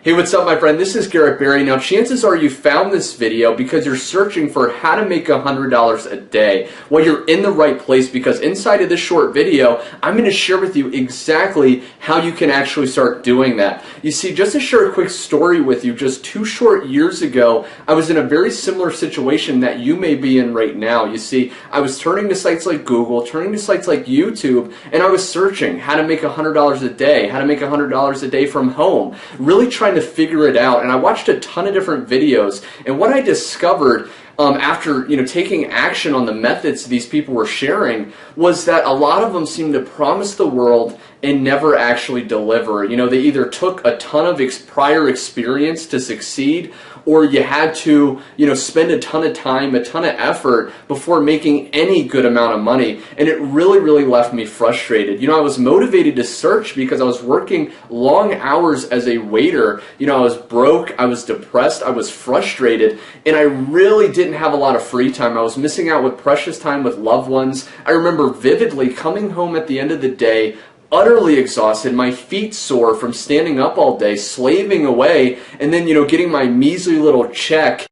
Hey, what's up, my friend? This is Garrett Berry. Now, chances are you found this video because you're searching for how to make $100 a day. Well, you're in the right place because inside of this short video, I'm going to share with you exactly how you can actually start doing that. You see, just to share a quick story with you, just 2 short years ago, I was in a very similar situation that you may be in right now. You see, I was turning to sites like Google, turning to sites like YouTube, and I was searching how to make $100 a day, how to make $100 a day from home, really trying to figure it out. And I watched a ton of different videos, and what I discovered after taking action on the methods these people were sharing was that a lot of them seemed to promise the world and never actually deliver. They either took a ton of prior experience to succeed, or you had to spend a ton of time, a ton of effort before making any good amount of money. And it really left me frustrated. I was motivated to search because I was working long hours as a waiter. I was broke, I was depressed, I was frustrated, and I really didn't have a lot of free time. I was missing out with precious time with loved ones. I remember vividly coming home at the end of the day utterly exhausted, my feet sore from standing up all day, slaving away, and then getting my measly little check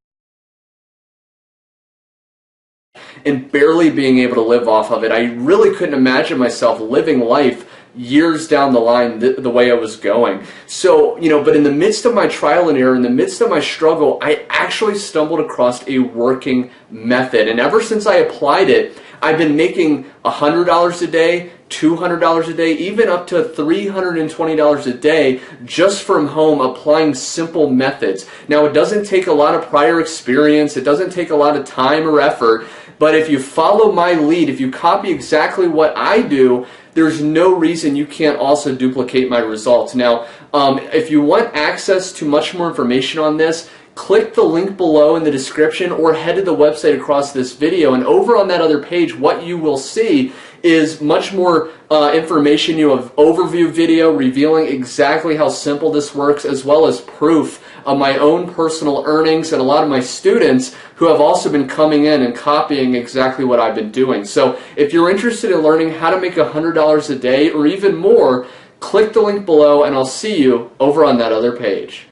and barely being able to live off of it. I really couldn't imagine myself living life years down the line the way I was going. So, but in the midst of my trial and error, in the midst of my struggle, I actually stumbled across a working method. And ever since I applied it, I've been making $100 a day, $200 a day, even up to $320 a day just from home, applying simple methods. Now, it doesn't take a lot of prior experience, it doesn't take a lot of time or effort, but if you follow my lead, if you copy exactly what I do, there's no reason you can't also duplicate my results. Now, if you want access to much more information on this, click the link below in the description or head to the website across this video, and over on that other page what you will see is much more information. You have overview video revealing exactly how simple this works, as well as proof of my own personal earnings and a lot of my students who have also been coming in and copying exactly what I've been doing. So if you're interested in learning how to make $100 a day or even more, click the link below and I'll see you over on that other page.